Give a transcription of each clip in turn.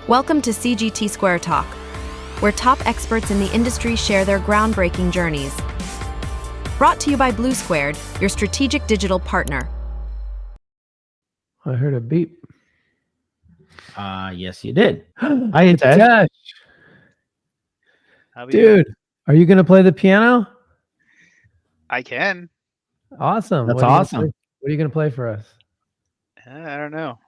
Welcome to CGT Square Talk, where top experts in the industry share their groundbreaking journeys. Brought to you by Blue Squared, your strategic digital partner. I heard a beep. Yes, you did. Hi, Hitesh. Hitesh. How are you doing? Dude, are you going to play the piano? I can. Awesome. That's What are you gonna awesome. play- What are you going to play for us? I don't know.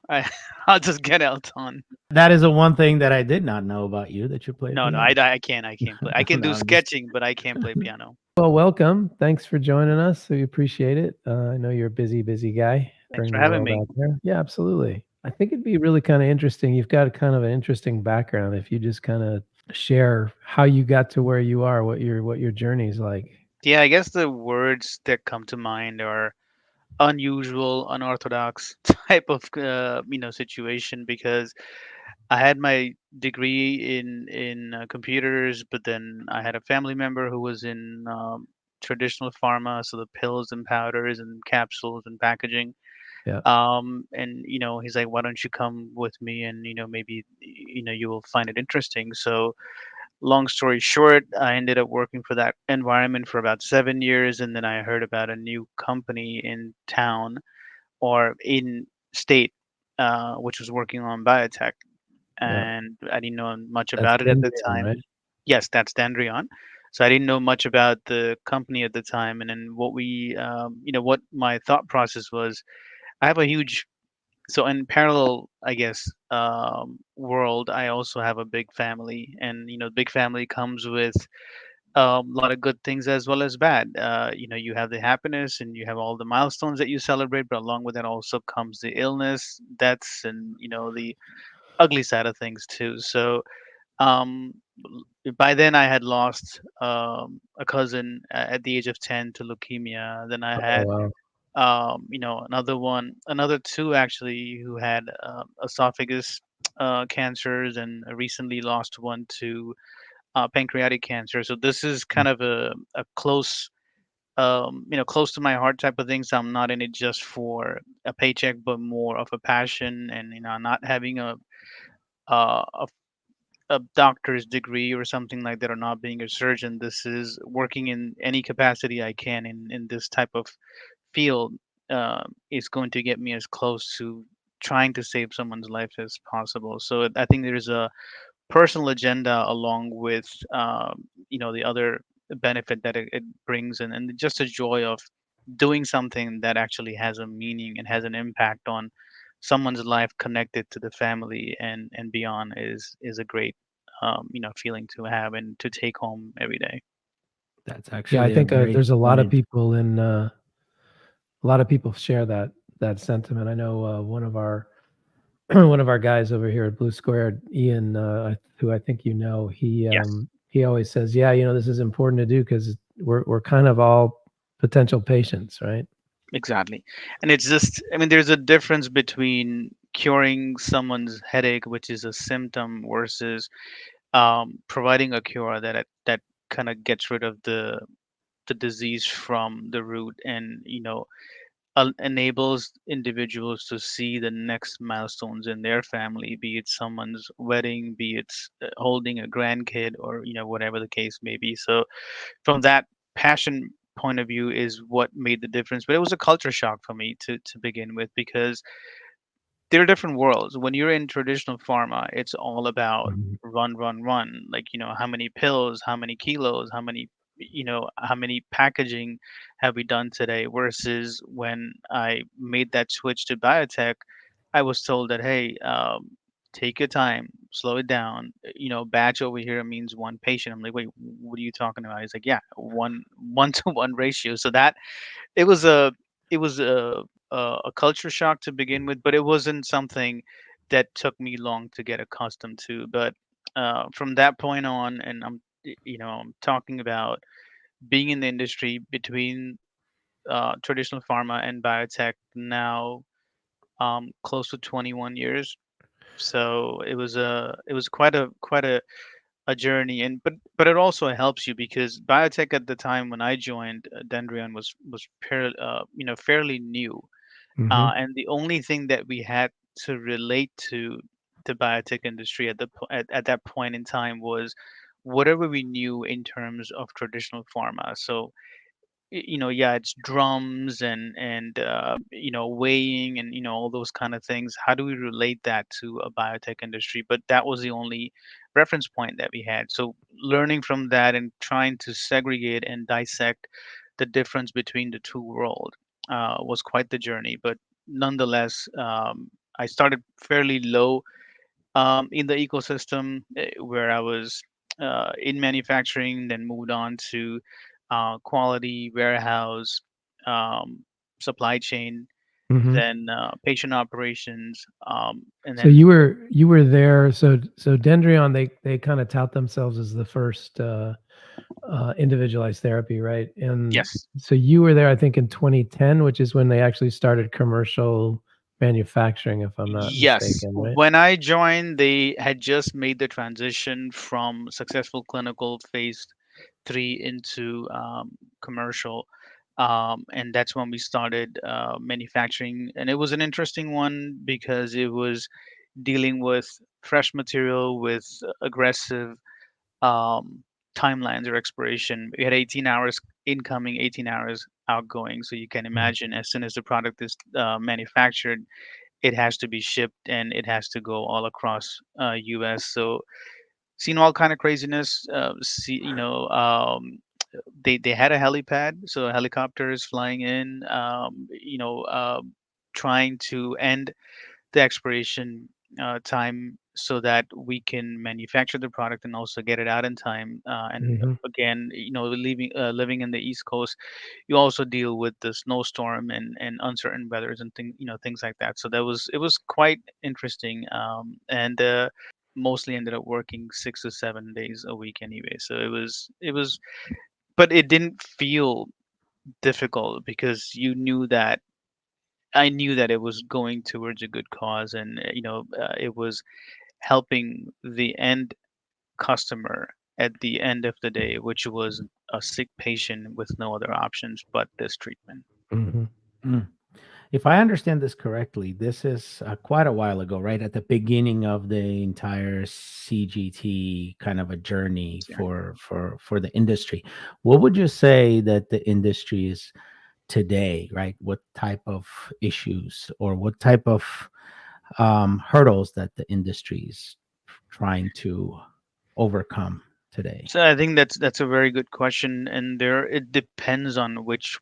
I'll just get out on. That is the one thing that I did not know about you, that you play No, piano. I can't. I can't play. I can No, do I'm just sketching, but I can't play piano. Well, welcome. Thanks for joining us. We appreciate it. I know you're a busy guy. Thanks Bring for the having world me. out there. Yeah, absolutely. I think it'd be really kind of interesting. You've got kind of an interesting background. If you just kind of share how you got to where you are, what your journey's like. Yeah, I guess the words that come to mind are unusual, unorthodox type of situation because I had my degree in computers, but then I had a family member who was in traditional pharma, so the pills and powders and capsules and packaging. Yeah. And he's like, why don't you come with me, and maybe you will find it interesting. So long story short, I ended up working for that environment for about 7 years, and then I heard about a new company in town or in state, which was working on biotech, Yeah. and I didn't know much That's about it at the Dendrian, time. right? Yes, that's Dendrion. So I didn't know much about the company at the time, and then what my thought process was. I have a huge so in parallel, I guess, world, I also have a big family, and big family comes with a lot of good things as well as bad. You have the happiness and you have all the milestones that you celebrate, but along with that also comes the illness, deaths, and the ugly side of things too. So um, by then I had lost a cousin at the age of 10 to leukemia. Then I Oh had wow. another two actually who had esophagus cancers, and I recently lost one to pancreatic cancer. So this is kind of a close, close to my heart type of thing. So I'm not in it just for a paycheck, but more of a passion, and not having a, a a doctor's degree or something like that, or not being a surgeon. This is working in any capacity I can in this type of field is going to get me as close to trying to save someone's life as possible. So I think there's a personal agenda along with the other benefit that it brings, and just a joy of doing something that actually has a meaning and has an impact on someone's life connected to the family and beyond is a great feeling to have and to take home every day. That's Yeah, I actually a think great there's a lot of point. people a lot of people share that sentiment. I know one of our one of our guys over here at Blue Square, Ian, who I think you know, Yes. he always says, "Yeah, this is important to do because we're kind of all potential patients, right?" Exactly. And it's just, I mean, there's a difference between curing someone's headache, which is a symptom, versus providing a cure that kind of gets rid of the disease from the root, and enables individuals to see the next milestones in their family, be it someone's wedding, be it holding a grandkid, or whatever the case may be. So from that passion point of view is what made the difference. But it was a culture shock for me to begin with, because there are different worlds. When you're in traditional pharma, it's all about Mhm. run, run, run. Like, how many pills, how many kilos, how many packaging have we done today? Versus when I made that switch to biotech, I was told that, hey, take your time, slow it down. Batch over here means one patient. I'm like, wait, what are you talking about? He's like, yeah, one to one ratio. So that it was a it was a culture shock to begin with, but it wasn't something that took me long to get accustomed to. But from that point on, and I'm talking about being in the industry between traditional pharma and biotech now, close to 21 years. So it was quite a journey, and but it also helps you because biotech at the time when I joined Dendrion was fairly new, Mhm. and the only thing that we had to relate to the biotech industry at that point in time was whatever we knew in terms of traditional pharma. So yeah, it's drums and weighing and all those kind of things. How do we relate that to a biotech industry? But that was the only reference point that we had. So learning from that and trying to segregate and dissect the difference between the two worlds was quite the journey. But nonetheless, I started fairly low in the ecosystem where I was in manufacturing, then moved on to quality, warehouse, um, supply chain, Hmm. then patient operations, and So then you were there. So Dendreon, they kind of tout themselves as the first individualized therapy, right? And yes, so you were there, I think, in 2010, which is when they actually started commercial manufacturing, if I'm not yes. mistaken, right? When I joined, they had just made the transition from successful clinical phase 3 into commercial. And that's when we started manufacturing. And it was an interesting one because it was dealing with fresh material with aggressive um, timelines or expiration. We had 18 hours incoming, 18 hours outgoing. So you can Mm. imagine as soon as the product is manufactured, it has to be shipped and it has to go all across US. So seen all kind of craziness. They had a helipad, so helicopters flying in, trying to end the expiration time so that we can manufacture the product and also get it out in time. And Mhm. again, living in the East Coast, you also deal with the snowstorm and uncertain weathers and things like that. So it was quite interesting, and mostly ended up working 6 to 7 days a week anyway. So it was, but it didn't feel difficult because I knew that it was going towards a good cause, and it was helping the end customer at the end of the day, which was a sick patient with no other options but this treatment. Mhm. Mm. If I understand this correctly, this is quite a while ago, right? At the beginning of the entire CGT kind of a journey Yeah. for the industry. What would you say that the industry is today, right? What type of issues or what type of hurdles that the industry is trying to overcome today? So I think that's a very good question, and there it depends on which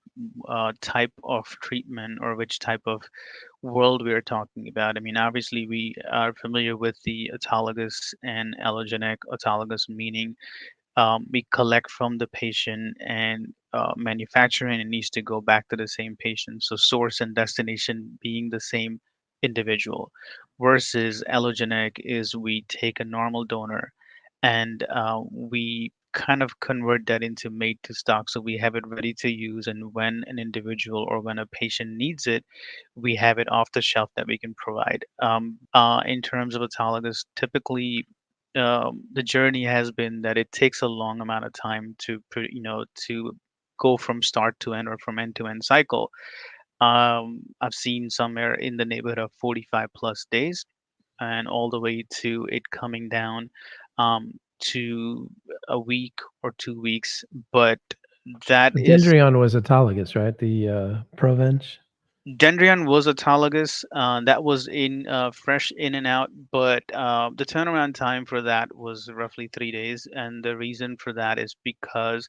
type of treatment or which type of world we are talking about. I mean, obviously we are familiar with the autologous and allogenic. Autologous meaning we collect from the patient and manufacturing it needs to go back to the same patient. So source and destination being the same individual. Versus allogenic is we take a normal donor and we kind of convert that into made to stock. So we have it ready to use, and when an individual or when a patient needs it, we have it off the shelf that we can provide. In terms of autologous, typically the journey has been that it takes a long amount of time to go from start to end or from end to end cycle. I've seen somewhere in the neighborhood of 45 plus days and all the way to it coming down to a week or 2 weeks. But that is Dendreon was autologous, right? The Provenge. Dendrian was autologous. That was in fresh in and out, but the turnaround time for that was roughly 3 days. And the reason for that is because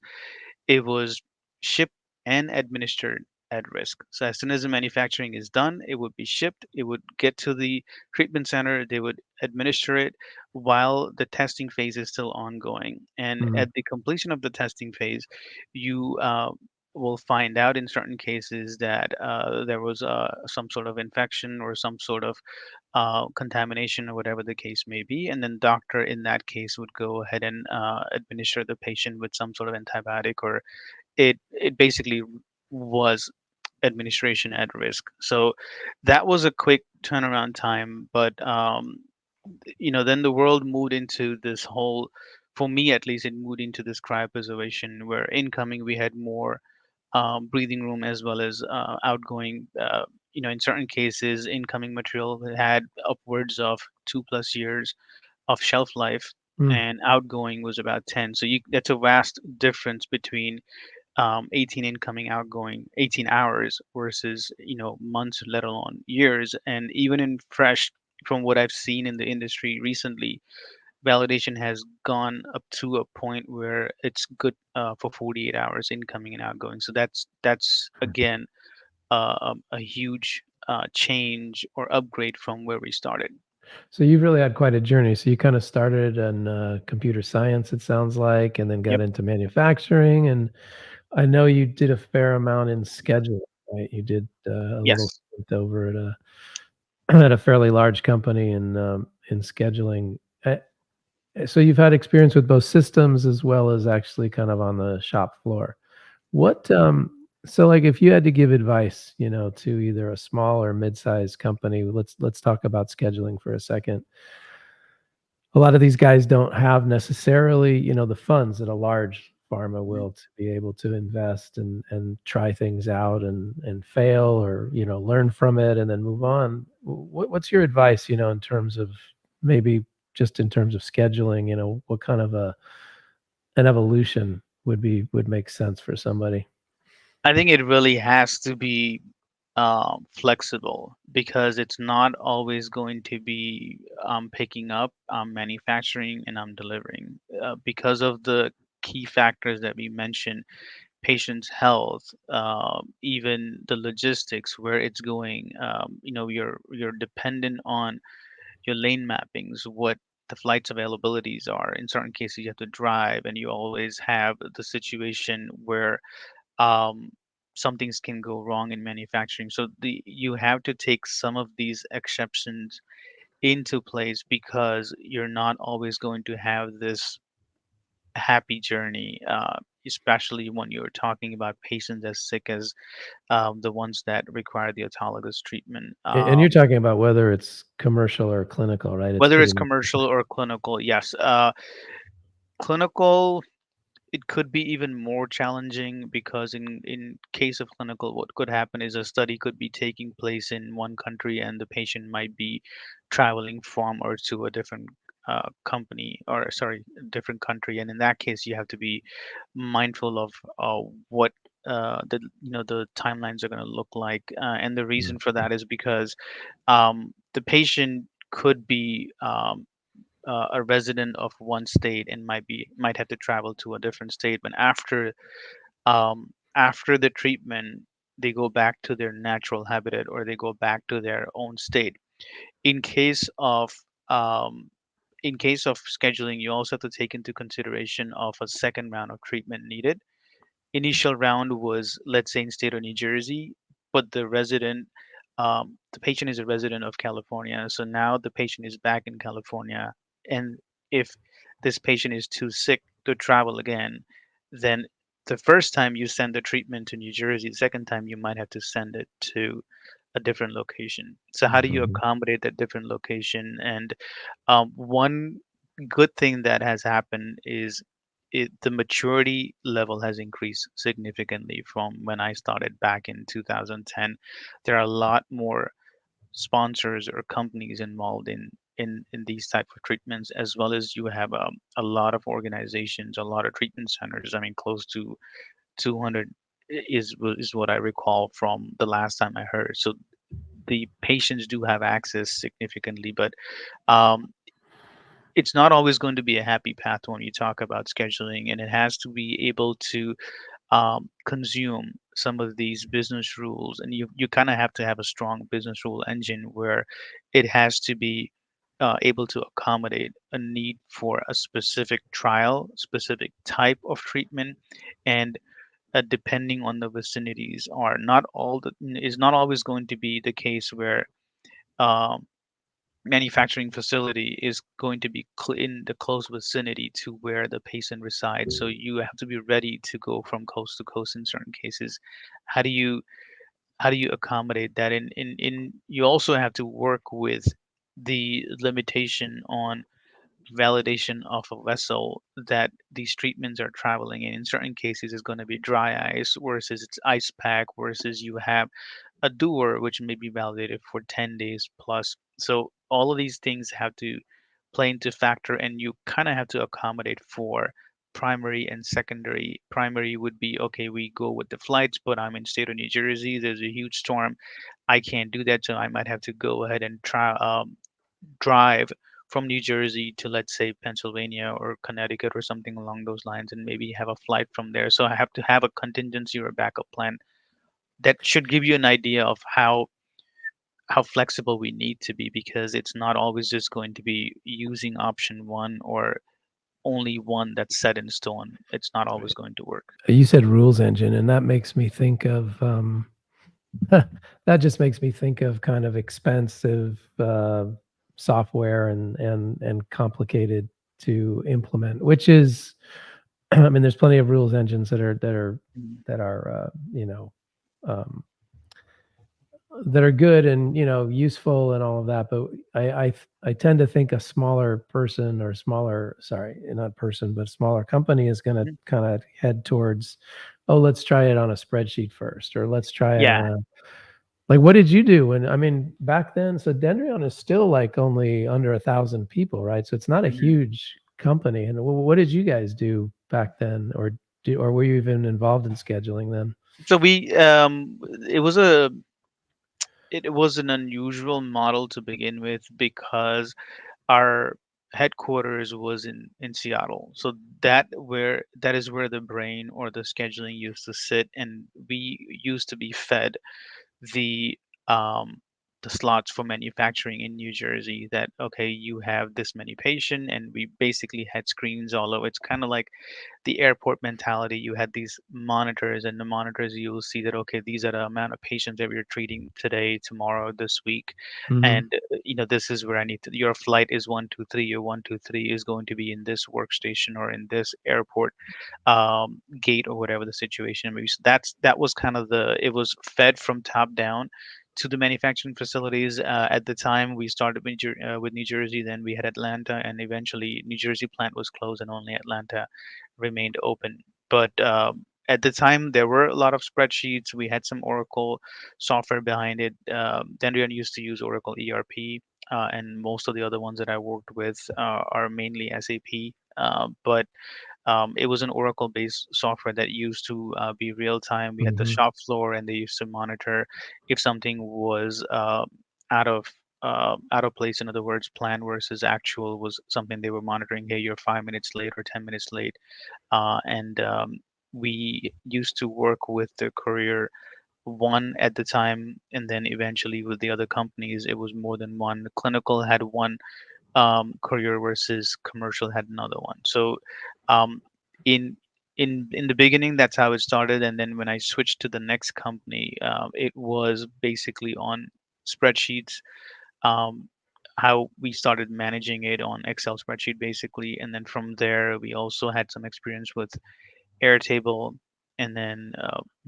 it was shipped and administered at risk. So as soon as the manufacturing is done, it would be shipped. It would get to the treatment center. They would administer it while the testing phase is still ongoing. And Mhm. at the completion of the testing phase, you will find out in certain cases that there was some sort of infection or some sort of contamination or whatever the case may be, and then doctor in that case would go ahead and administer the patient with some sort of antibiotic, or it basically was administration at risk. So that was a quick turnaround time, but then the world moved into this whole, for me at least, it moved into this cryopreservation where incoming we had more breathing room as well as outgoing. in certain cases, incoming material had upwards of 2+ years of shelf life, Mm. and outgoing was about 10. So that's a vast difference between 18 incoming, outgoing, 18 hours versus months, let alone years. And even in fresh, from what I've seen in the industry recently, validation has gone up to a point where it's good for 48 hours incoming and outgoing. So that's again a huge change or upgrade from where we started. So you've really had quite a journey. So you kind of started in computer science, it sounds like, and then got Yep. into manufacturing. And I know you did a fair amount in scheduling, right? You did a little Yes. stint over at a at a fairly large company in scheduling. So you've had experience with both systems as well as actually kind of on the shop floor. What so like if you had to give advice, to either a small or mid-sized company, let's talk about scheduling for a second. A lot of these guys don't have necessarily, the funds that a large pharma Mhm. will to be able to invest and try things out and fail or, learn from it and then move on. What's your advice, in terms of maybe just in terms of scheduling, what kind of an evolution would make sense for somebody? I think it really has to be flexible, because it's not always going to be picking up, manufacturing, and delivering, because of the key factors that we mentioned: patient's health, even the logistics, where it's going. You're dependent on your lane mappings, what the flights availabilities are. In certain cases, you have to drive, and you always have the situation where um, some things can go wrong in manufacturing. So you have to take some of these exceptions into place, because you're not always going to have this happy journey, especially when you're talking about patients as sick as the ones that require the autologous treatment. And you're talking about whether it's commercial or clinical, right? It's Whether pretty it's much the commercial same. or clinical, yes. Clinical, it could be even more challenging, because in case of clinical, what could happen is a study could be taking place in one country, and the patient might be traveling from or to a different company, or sorry, a different country. And in that case, you have to be mindful of what the timelines are going to look like. And the reason for that is because the patient could be a resident of one state, and might have to travel to a different state. But after the treatment, they go back to their natural habitat, or they go back to their own state. In case of um, in case of scheduling, you also have to take into consideration of a second round of treatment needed. Initial round was, let's say, in state of New Jersey, but the patient is a resident of California. So now the patient is back in California, and if this patient is too sick to travel again, then the first time you send the treatment to New Jersey, the second time you might have to send it to a different location. So how do you Mhm. accommodate that different location? And one good thing that has happened is the maturity level has increased significantly from when I started back in 2010. There are a lot more sponsors or companies involved in these type of treatments, as well as you have a lot of organizations, a lot of treatment centers. I mean, close to 200 is what I recall from the last time I heard. So the patients do have access significantly, but um, it's not always going to be a happy path when you talk about scheduling, and it has to be able to consume some of these business rules. And you kind of have to have a strong business rule engine, where it has to be able to accommodate a need for a specific trial, specific type of treatment. And depending on the vicinities, are not all the is not always going to be the case where um, manufacturing facility is going to be in the close vicinity to where the patient resides. So you have to be ready to go from coast to coast in certain cases. How do you accommodate that? In you also have to work with the limitation on validation of a vessel that these treatments are traveling in. In certain cases, it's going to be dry ice versus it's ice pack, versus you have a doer, which may be validated for 10 days plus. So all of these things have to play into factor, and you kind of have to accommodate for primary and secondary. Primary would be, okay, we go with the flights, but I'm in state of New Jersey. There's a huge storm. I can't do that, so I might have to go ahead and drive from New Jersey to, let's say, Pennsylvania or Connecticut or something along those lines, and maybe have a flight from there. So I have to have a contingency or a backup plan. That should give you an idea of how flexible we need to be, because it's not always just going to be using option one or only one that's set in stone. It's not always going to work. You said rules engine, and that makes me think of that just makes me think of kind of expensive software and complicated to implement, which is, I mean, there's plenty of rules engines that are Mhm. you know, um, that are good and useful and all of that, but I tend to think a smaller person or smaller, sorry, not person, but smaller company is going to Mhm. kind of head towards, oh, let's try it on a spreadsheet first, or let's try it Yeah. on a, like, what did you do when, I mean, back then? So Dendreon is still like only under 1,000 people, right? So it's not a Mhm. huge company. And what did you guys do back then, or were you even involved in scheduling then? So it was a it was an unusual model to begin with, because our headquarters was in Seattle. So that is where the brain or the scheduling used to sit, and we used to be fed the um the slots for manufacturing in New Jersey. That, okay, you have this many patient, and we basically had screens all over. It's kind of like the airport mentality. You had these monitors, and the monitors, you will see that, okay, these are the amount of patients that we're treating today, tomorrow, this week. Hmm. And this is where I need to, your flight is 123, your 123 is going to be in this workstation or in this airport gate, or whatever the situation may be. So that was kind of it was fed from top down to the manufacturing facilities. At the time we started with New Jersey, then we had Atlanta, and eventually New Jersey plant was closed and only Atlanta remained open. But at the time, there were a lot of spreadsheets. We had some Oracle software behind it. Dendreon used to use Oracle ERP, and most of the other ones that I worked with are mainly SAP. But it was an Oracle-based software that used to be real time. We had the Hmm. shop floor, and they used to monitor if something was out of out of place. In other words, plan versus actual was something they were monitoring. Hey, you're 5 minutes late or 10 minutes late, and we used to work with the courier one at the time, and then eventually with the other companies, it was more than one. Clinical had one courier versus commercial had another one. So um, in in the beginning, that's how it started, and then when I switched to the next company, it was basically on spreadsheets. Um, how we started managing it on Excel spreadsheet basically, and then from there we also had some experience with Airtable, and then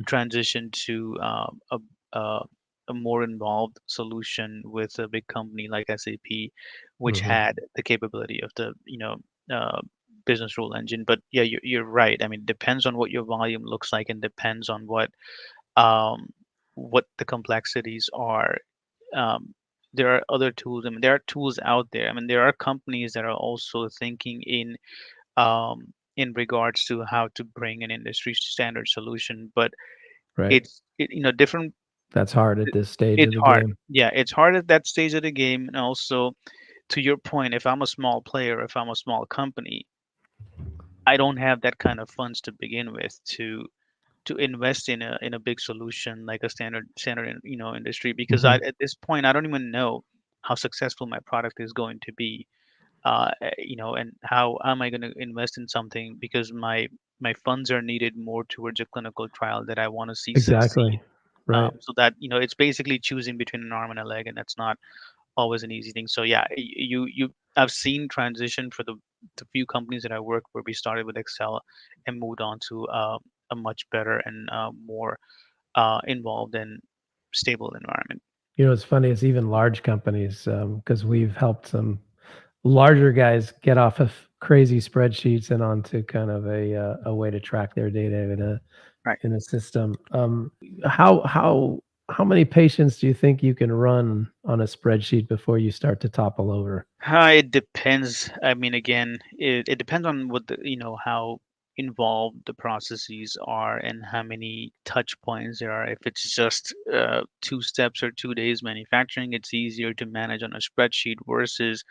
transitioned to a, a more involved solution with a big company like SAP, which Hmm. had the capability of the uh, business rule engine. But yeah, you're right. I mean, it depends on what your volume looks like, and depends on um, what the complexities are. Um, there are other tools. I mean, there are tools out there. I mean, there are companies that are also thinking in regards to how to bring an industry standard solution, but Right. different. That's hard at this stage It's of the hard. game. Yeah, it's hard at that stage of the game, and also to your point, if I'm a small player, if I'm a small company, I don't have that kind of funds to begin with to invest in a big solution like a standard industry, because I Hmm. at this point I don't even know how successful my product is going to be, and how am I going to invest in something, because my funds are needed more towards a clinical trial that I want to see succeed. Exactly. Right. So that it's basically choosing between an arm and a leg, and that's not always an easy thing. So yeah, I've seen transition for the few companies that I work where we started with Excel and moved on to a much better and more involved and stable environment. It's funny. It's even large companies, because we've helped some larger guys get off of crazy spreadsheets and onto kind of a way to track their data Right. in a system. How how many patients do you think you can run on a spreadsheet before you start to topple over? It depends. I mean, again, it depends on what how involved the processes are and how many touch points there are. If it's just 2 steps or 2 days manufacturing, it's easier to manage on a spreadsheet versus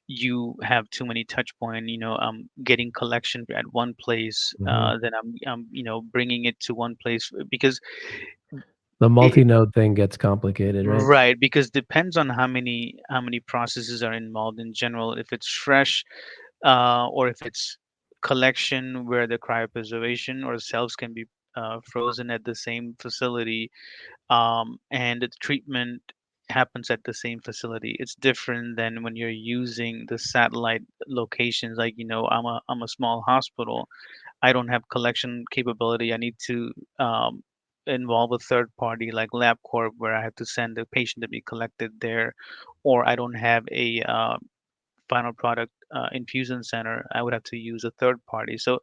you have too many touch point. I'm getting collection at one place, Mhm. then I'm bringing it to one place because The it, multi-node thing gets complicated, right? right, because depends on how many processes are involved in general. If it's fresh, or if it's collection where the cryopreservation or cells can be frozen at the same facility, and the treatment happens at the same facility. It's different than when you're using the satellite locations. Like I'm a small hospital. I don't have collection capability. I need to involve a third party like LabCorp, where I have to send the patient to be collected there, or I don't have a final product infusion center. I would have to use a third party. So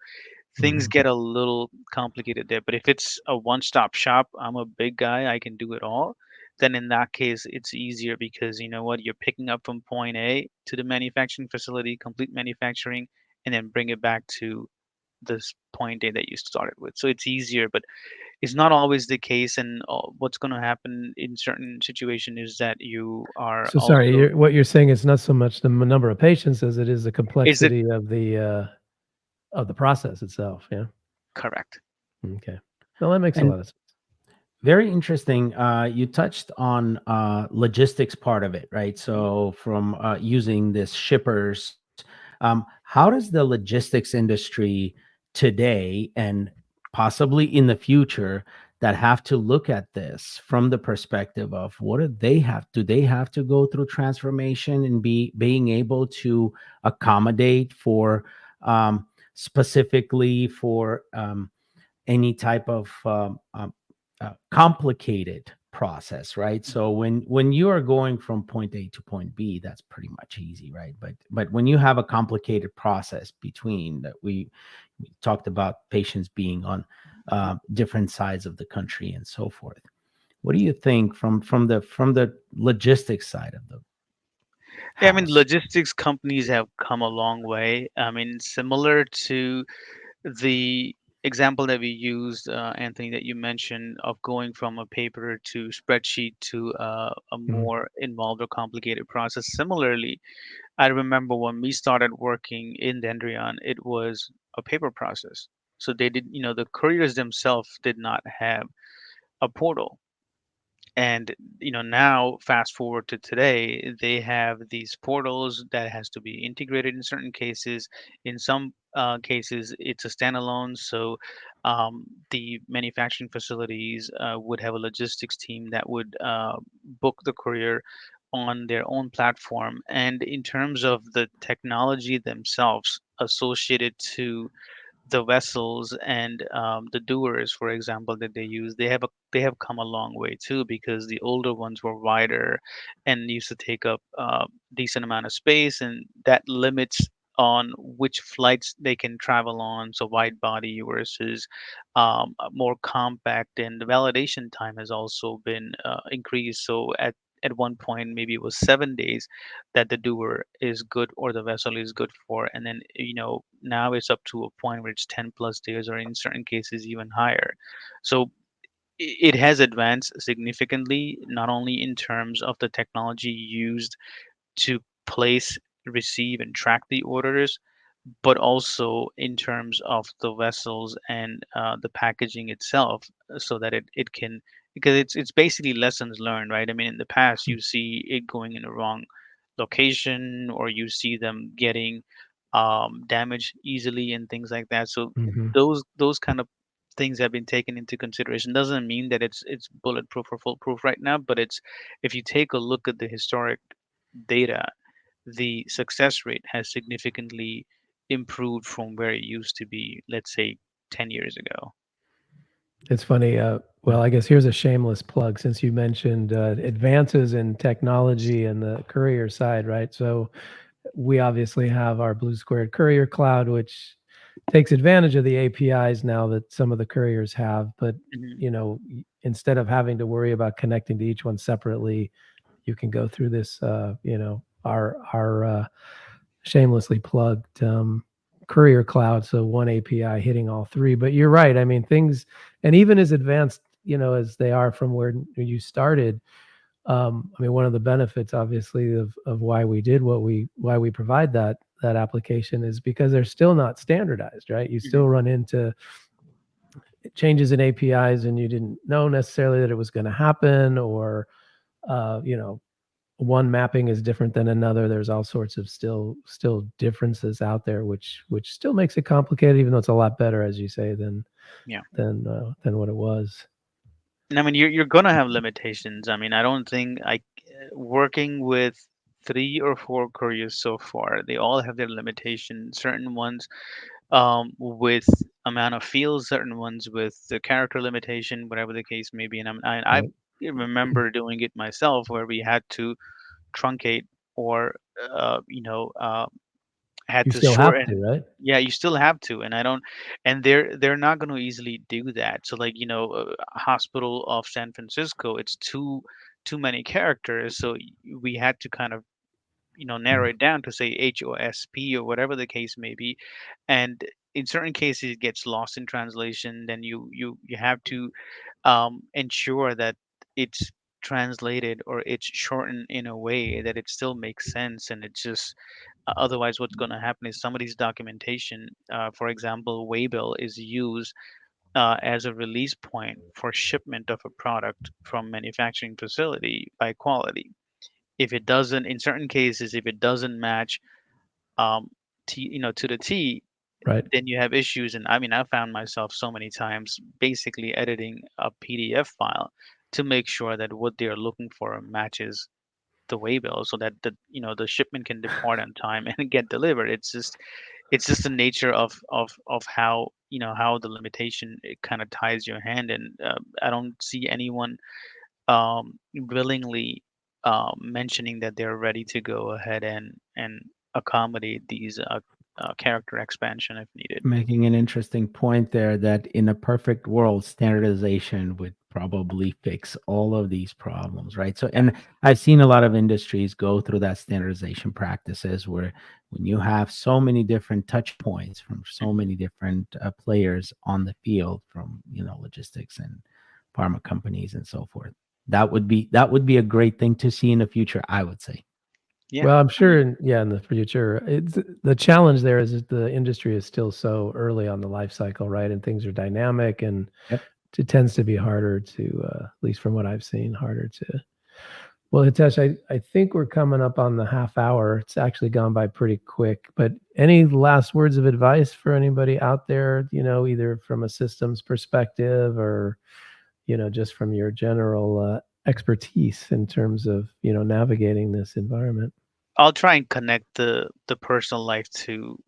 things Mhm. get a little complicated there. But if it's a one-stop shop, I'm a big guy, I can do it all. Then in that case, it's easier because you know what, you're picking up from point A to the manufacturing facility, complete manufacturing, and then bring it back to this point A that you started with. So it's easier, but it's not always the case. And what's going to happen in certain situation is that you are So sorry, also what you're saying is not so much the number of patients as it is the is it complexity of the process itself, yeah? correct? Okay. Well, that makes a And lot of sense. very interesting. You touched on logistics part of it, right? So from using this shippers, how does the logistics industry today and possibly in the future that have to look at this from the perspective of what do they have? Do they have to go through transformation and being able to accommodate for specifically for any type of complicated process, right? So when you are going from point A to point B, that's pretty much easy, right? But when you have a complicated process between that, we talked about patients being on different sides of the country and so forth. What do you think from the logistics side of the Yeah, I mean, house? logistics companies have come a long way. I mean, similar to the example that we used, Anthony, that you mentioned of going from a paper to spreadsheet to a Mhm. more involved or complicated process. Similarly, I remember when we started working in Dendrion, it was a paper process. So they did, the couriers themselves did not have a portal. And now fast forward to today, they have these portals that has to be integrated in certain cases. In some cases it's a standalone, so the manufacturing facilities would have a logistics team that would book the courier on their own platform. And in terms of the technology themselves associated to the vessels and the doers, for example, that they use, they have come a long way too, because the older ones were wider and used to take up decent amount of space, and that limits on which flights they can travel on. So wide body versus more compact, and the validation time has also been increased. So at one point, maybe it was 7 days that the doer is good or the vessel is good for, and then now it's up to a point where it's 10 plus days, or in certain cases even higher. So it has advanced significantly, not only in terms of the technology used to place, receive, and track the orders, but also in terms of the vessels and the packaging itself, so that it can, because it's basically lessons learned, right? I mean, in the past you see it going in the wrong location, or you see them getting damaged easily and things like that. So Mhm. those kind of things have been taken into consideration. Doesn't mean that it's bulletproof or foolproof right now, but it's, if you take a look at the historic data, the success rate has significantly improved from where it used to be, let's say 10 years ago. It's funny, well, I guess here's a shameless plug since you mentioned, advances in technology and the courier side, right? So we obviously have our Blue Squared Courier Cloud, which takes advantage of the APIs now that some of the couriers have, but Hmm. instead of having to worry about connecting to each one separately, you can go through this, our shamelessly plugged courier cloud, so one API hitting all three. But you're right. I mean, things, and even as advanced, as they are from where you started. I mean, one of the benefits, obviously, of why we provide that application is because they're still not standardized, right? You Hmm. still run into changes in APIs, and you didn't know necessarily that it was going to happen, or uh, you know, one mapping is different than another. There's all sorts of still differences out there, which still makes it complicated, even though it's a lot better, as you say, Yeah. than what it was. And I mean, you're gonna have limitations. I mean, I don't think working with 3 or 4 couriers so far, they all have their limitations. Certain ones with amount of fields, certain ones with the character limitation, whatever the case may be. And I Right. remember doing it myself where we had to truncate or uh, you know uh, had You to still have to, shorten. right? Yeah, you still have to, and I don't, and they're not going to easily do that. So like Hospital of San Francisco, it's too many characters, so we had to kind of narrow Mm. it down to say HOSP or whatever the case may be, and in certain cases it gets lost in translation. Then you have to ensure that it's translated or it's shortened in a way that it still makes sense, and it's just otherwise what's going to happen is somebody's documentation, for example waybill, is used as a release point for shipment of a product from manufacturing facility by quality. If it doesn't, in certain cases, if it doesn't match um, to the T, Right. then you have issues. And I mean, I found myself so many times basically editing a PDF file to make sure that what they're looking for matches the waybill, so that the shipment can depart on time and get delivered. It's just the nature of how the limitation, it kind of ties your hand. And I don't see anyone willingly mentioning that they're ready to go ahead and accommodate these character expansion if needed. Making an interesting point there that in a perfect world, standardization would probably fix all of these problems, right? So, Yeah. and I've seen a lot of industries go through that standardization practices where when you have so many different touch points from so Hmm. many different players on the field, from logistics and pharma companies and so forth, that would be a great thing to see in the future, I would say. Yeah. Well, I'm I sure mean, in the future, it's the challenge there is that the industry is still so early on the life cycle, right? And things are dynamic, and Yep. it tends to be harder to, at least from what I've seen, harder to. Well, Hitesh, I think we're coming up on the half hour. It's actually gone by pretty quick, but any last words of advice for anybody out there, either from a systems perspective or, just from your general expertise in terms of, navigating this environment? I'll try and connect the personal life to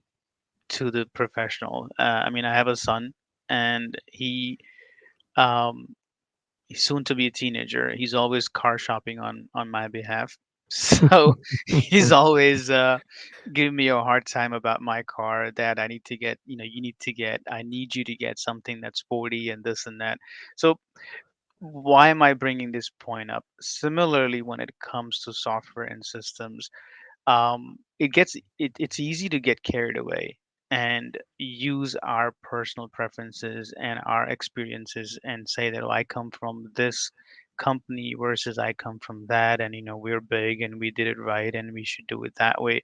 the professional. I mean, I have a son, and um, he's soon to be a teenager. He's always car shopping on my behalf. So he's always giving me a hard time about my car. Dad, I need to get, you need to get, I need you to get something that's sporty and this and that. So why am I bringing this point up? Similarly, when it comes to software and systems, it's easy to get carried away and use our personal preferences and our experiences and say that, oh, I come from this company versus I come from that, and we're big and we did it right and we should do it that way.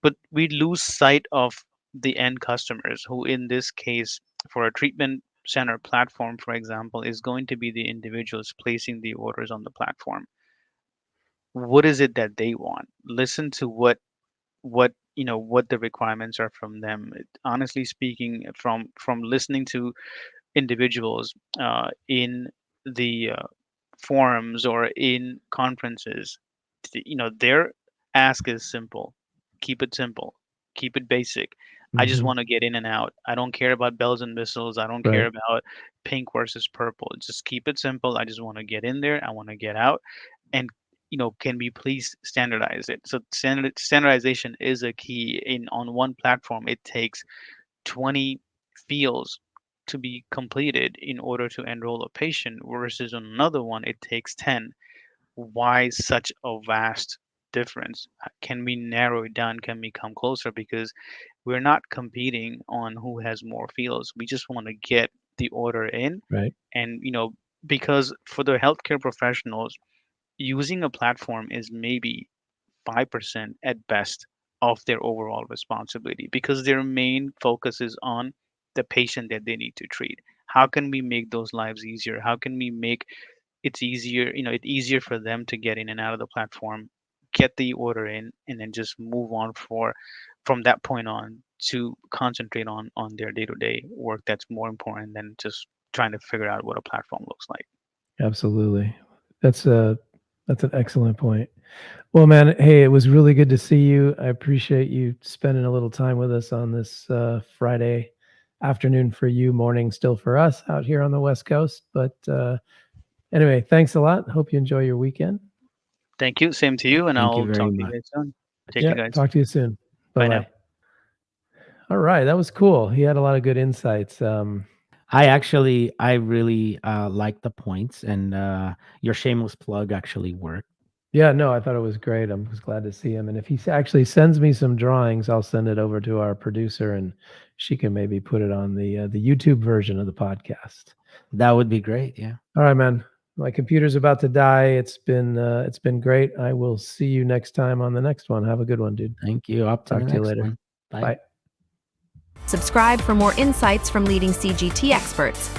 But we lose sight of the end customers, who in this case, for a treatment center platform, for example, is going to be the individuals placing the orders on the platform. What is it that they want? Listen to what the requirements are from them. Honestly speaking, from listening to individuals in the forums or in conferences, their ask is simple: keep it simple, keep it basic. I just Hmm. want to get in and out. I don't care about bells and whistles. I don't care Right. about pink versus purple. Just keep it simple. I just want to get in there, I want to get out. And can we please standardize it? So standardization is a key. In on one platform it takes 20 fields to be completed in order to enroll a patient versus on another one it takes 10. Why such a vast difference? Can we narrow it down? Can we come closer? Because we're not competing on who has more fields. We just want to get the order in. Right. And, because for the healthcare professionals, using a platform is maybe 5% at best of their overall responsibility because their main focus is on the patient that they need to treat. How can we make those lives easier? How can we make it's easier for them to get in and out of the platform, get the order in, and then just move on from that point on to concentrate on their day-to-day work that's more important than just trying to figure out what a platform looks like. Absolutely. That's an excellent point. Well, man, hey, it was really good to see you. I appreciate you spending a little time with us on this Friday afternoon for you, morning still for us out here on the West Coast. But anyway, thanks a lot. Hope you enjoy your weekend. Thank you. Same to you, and Thank you I'll very talk to you much. guys soon. Take Yeah, care, guys. talk to you soon. Bye now. Bye-bye. All right, that was cool. He had a lot of good insights. I really like the points, and your shameless plug actually worked. Yeah, no, I thought it was great. I was glad to see him. And if he actually sends me some drawings, I'll send it over to our producer, and she can maybe put it on the YouTube version of the podcast. That would be great. Yeah. All right, man. My computer's about to die. It's been great. I will see you next time on the next one. Have a good one, dude. Thank you. Up to Talk the to you next later. one. Bye. Bye. Subscribe for more insights from leading CGT experts.